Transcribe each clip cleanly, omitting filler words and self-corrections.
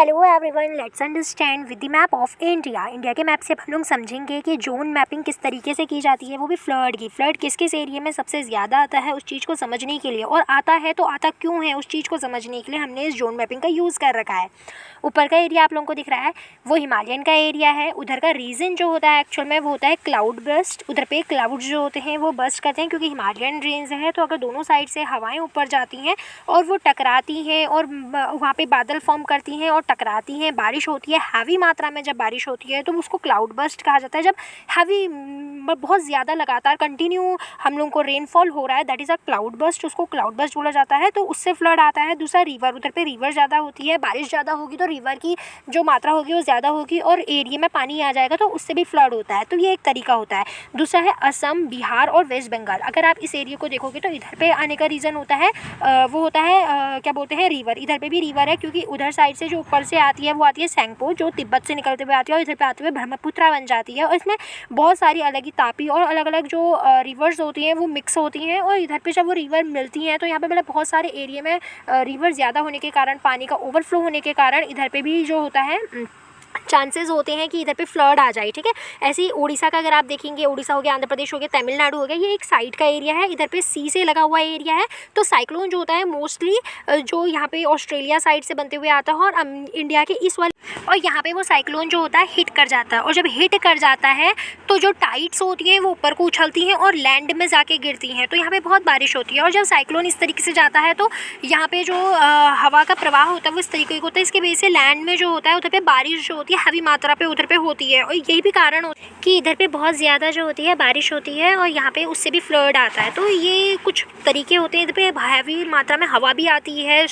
Hello everyone, let's understand with the map of India. India के map से हम लोग समझेंगे कि जोन मैपिंग किस तरीके से की जाती है, वो भी फ्लड की। फ्लड किस किस एरिया में सबसे ज़्यादा आता है उस चीज़ को समझने के लिए, और आता है तो आता क्यों है उस चीज़ को समझने के लिए हमने इस जोन मैपिंग का यूज़ कर रखा है। ऊपर का एरिया आप लोगों को दिख रहा है वो हिमालयन का एरिया है। उधर का रीजन जो होता है एक्चुअल में वो होता है क्लाउड बर्स्ट। उधर पे क्लाउड्स जो होते हैं वो बर्स्ट करते हैं क्योंकि हिमालयन रेंज है, तो अगर दोनों साइड से हवाएं ऊपर जाती हैं और वो टकराती हैं और वहाँ पे बादल फॉर्म करती हैं और टकराती हैं, बारिश होती है हैवी मात्रा में। जब बारिश होती है तो उसको क्लाउड बर्स्ट कहा जाता है। जब हैवी बहुत ज़्यादा लगातार कंटिन्यू हम लोगों को रेनफॉल हो रहा है, that is a cloud burst, उसको क्लाउड बर्स्ट बोला जाता है। तो उससे फ्लड आता है। दूसरा रिवर, उधर पे रिवर ज़्यादा होती है, बारिश ज़्यादा होगी तो रिवर की जो मात्रा होगी वो ज़्यादा होगी और एरिया में पानी आ जाएगा तो उससे भी फ्लड होता है। तो ये एक तरीका होता है। दूसरा है असम, बिहार और वेस्ट बंगाल। अगर आप इस एरिया को देखोगे तो इधर पे आने का रीज़न होता है वो होता है क्या बोलते हैं, रिवर। इधर पे भी रिवर है क्योंकि उधर साइड से जो ऊपर से आती है वो आती है सेंगपो, जो तिब्बत से निकलते हुए आती है और इधर पे आते हुए ब्रह्मपुत्रा बन जाती है। और इसमें बहुत सारी अलग ही तापी और अलग अलग जो रिवर्स होती हैं वो मिक्स होती हैं। और इधर पे जब वो रिवर मिलती हैं तो यहाँ पे मतलब बहुत सारे एरिया में रिवर ज़्यादा होने के कारण, पानी का ओवरफ्लो होने के कारण इधर पे भी जो होता है चांसेस होते हैं कि इधर पे फ्लड आ जाए। ठीक है, ऐसे ही उड़ीसा का अगर आप देखेंगे, उड़ीसा हो गया, आंध्र प्रदेश हो गया, तमिलनाडु हो गया, ये एक साइड का एरिया है। इधर पे सी से लगा हुआ एरिया है। तो साइक्लोन जो होता है मोस्टली जो यहाँ पे ऑस्ट्रेलिया साइड से बनते हुए आता है और इंडिया के इस वाले, और यहाँ पे वो साइक्लोन जो होता है हिट कर जाता है। और जब हिट कर जाता है तो जो टाइड्स होती हैं वो ऊपर को उछलती हैं और लैंड में जाके गिरती हैं, तो यहाँ पे बहुत बारिश होती है। और जब साइक्लोन इस तरीके से जाता है तो यहाँ पे जो हवा का प्रवाह होता है वो इस तरीके का होता है। इसके वजह से लैंड में जो होता है उधर पे बारिश जो होती है हैवी मात्रा पे उधर पे होती है। और यही भी कारण होता है कि इधर पे बहुत ज़्यादा जो होती है बारिश होती है और यहाँ पे उससे भी फ्लड आता है। तो ये कुछ तरीके होते हैं। इधर पे हैवी मात्रा में हवा भी आती है,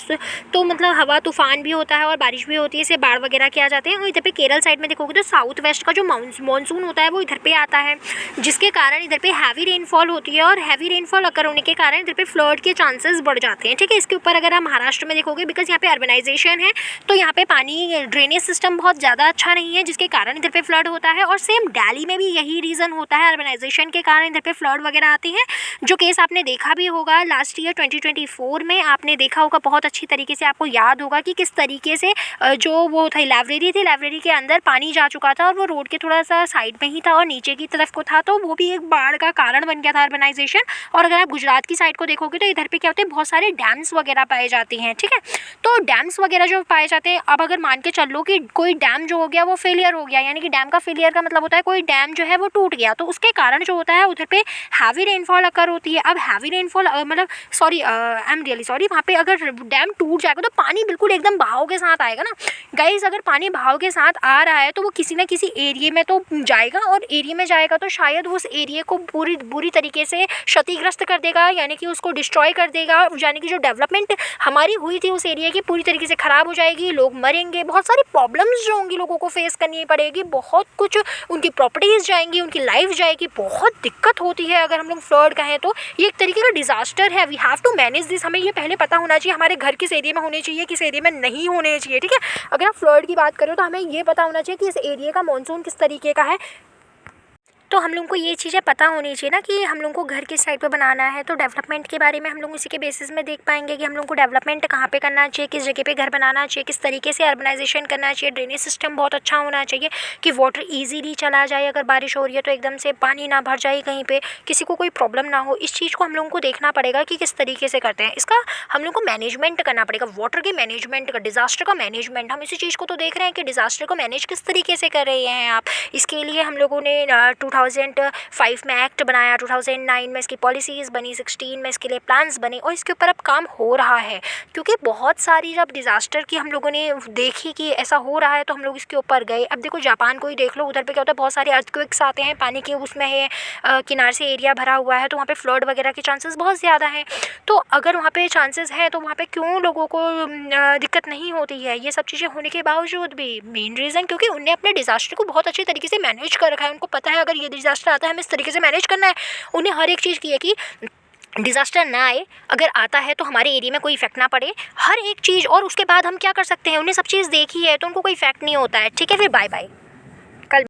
तो मतलब हवा तूफान भी होता है और बारिश भी होती है, इससे बाढ़ वगैरह के आ जाते हैं। और इधर पे केरल साइड में देखोगे तो साउथ वेस्ट का जो मानसून होता है वो इधर पे आता है, जिसके कारण इधर पे हैवी रेनफॉल होती है। और हैवी रेनफॉल अगर होने के कारण इधर पे फ्लड के चांसेस बढ़ जाते हैं। ठीक है, इसके ऊपर अगर आप महाराष्ट्र में देखोगे, बिकॉज यहाँ पे अर्बनाइजेशन है तो यहाँ पे पानी ड्रेनेज सिस्टम बहुत ज़्यादा अच्छा नहीं है, जिसके कारण इधर पे फ्लड होता है। और सेम दिल्ली में भी यही रीज़न होता है, अर्बनाइजेशन के कारण इधर पे फ्लड वगैरह आती हैं। जो केस आपने देखा भी होगा लास्ट ईयर 2024 में, आपने देखा होगा बहुत अच्छी तरीके से, आपको याद होगा कि किस तरीके से जो वो था लाइब्रेरी थी, लाइब्रेरी के अंदर पानी जा चुका था और वो रोड के थोड़ा सा साइड में ही था और नीचे की तरफ को था, तो वो भी एक बाढ़ का कारण बन गया था अर्बनाइजेशन। और अगर आप गुजरात की साइड को देखोगे तो इधर पे क्या होते हैं, बहुत सारे डैम्स वगैरह पाए जाते हैं। ठीक है, तो डैम्स वगैरह जो पाए जाते हैं, अब अगर मान के चलो कि कोई डैम जो हो गया वो फेलियर हो गया, यानी कि डैम का फेलियर का मतलब होता है कोई डैम जो है वो टूट गया, तो उसके कारण जो होता है उधर पे हैवी रेनफॉल अकर होती है। अब हैवी रेनफॉल मतलब sorry, I am really sorry, वहाँ पे अगर डैम टूट जाएगा तो पानी बिल्कुल एकदम बहाव के साथ आएगा ना गाइज। अगर पानी बहाव के साथ आ रहा है तो वो किसी ना किसी एरिया में तो जाएगा, और एरिया में जाएगा तो शायद उस एरिया को बुरी तरीके से क्षतिग्रस्त कर देगा, यानी कि उसको डिस्ट्रॉय कर देगा। यानी कि जो डेवलपमेंट हमारी हुई थी उस एरिया की पूरी तरीके से ख़राब हो जाएगी, लोग मरेंगे, बहुत सारी प्रॉब्लम्स जो होंगी लोगों को फेस करनी पड़ेगी, बहुत कुछ, उनकी प्रॉपर्टीज़ जाएंगी, उनकी लाइफ जाएगी, बहुत दिक्कत होती है। अगर हम लोग फ्लड कहें तो ये एक तरीके का डिजास्टर है। We have to manage this. हमें ये पहले पता होना चाहिए हमारे घर किस एरिया में होने चाहिए, किस एरिया में नहीं होने चाहिए। ठीक है, अगर आप फ्लड की बात करो तो हमें ये पता होना चाहिए कि इस एरिया का मानसून किस तरीके का है। तो हम लोग को ये चीज़ें पता होनी चाहिए ना कि हम लोग को घर किस साइड पे बनाना है। तो डेवलपमेंट के बारे में हम लोग इसी के बेसिस में देख पाएंगे कि हम लोग को डेवलपमेंट कहाँ पे करना चाहिए, किस जगह पे घर बनाना चाहिए, किस तरीके से अर्बनाइजेशन करना चाहिए, ड्रेनेज सिस्टम बहुत अच्छा होना चाहिए कि वाटर ईजीली चला जाए, अगर बारिश हो रही है तो एकदम से पानी ना भर जाए, कहीं पर किसी को कोई प्रॉब्लम ना हो। इस चीज़ को हम लोगों को देखना पड़ेगा कि किस तरीके से करते हैं। इसका हम लोग को मैनेजमेंट करना पड़ेगा, वाटर के मैनेजमेंट का, डिज़ास्टर का मैनेजमेंट। हम इसी चीज़ को तो देख रहे हैं कि डिज़ास्टर को मैनेज किस तरीके से कर रहे हैं आप। इसके लिए हम लोगों ने 2005 में एक्ट बनाया, 2009 में इसकी पॉलिसीज़ बनी, 16 में इसके लिए प्लान्स बने, और इसके ऊपर अब काम हो रहा है। क्योंकि बहुत सारी जब डिज़ास्टर की हम लोगों ने देखी कि ऐसा हो रहा है तो हम लोग इसके ऊपर गए। अब देखो जापान को ही देख लो, उधर पे क्या होता है, बहुत सारे अर्थक्वेक्स आते हैं, पानी के उसमें है किनारे से एरिया भरा हुआ है, तो वहाँ पे फ्लड वगैरह के चांसेस बहुत ज़्यादा हैं। तो अगर वहाँ पे चांसेस है तो वहाँ पे क्यों लोगों को दिक्कत नहीं होती है। ये सब चीज़ें होने के बावजूद भी मेन रीज़न क्योंकि उनने अपने डिज़ास्टर को बहुत अच्छी तरीके से मैनेज कर रखा है। उनको पता है अगर ये डिज़ास्टर आता है हमें इस तरीके से मैनेज करना है। उन्हें हर एक चीज़ की है कि डिज़ास्टर ना आए, अगर आता है तो हमारे एरिया में कोई इफेक्ट ना पड़े, हर एक चीज़। और उसके बाद हम क्या कर सकते हैं, उन्हें सब चीज़ देखी है तो उनको कोई इफेक्ट नहीं होता है। ठीक है, फिर बाय बाय।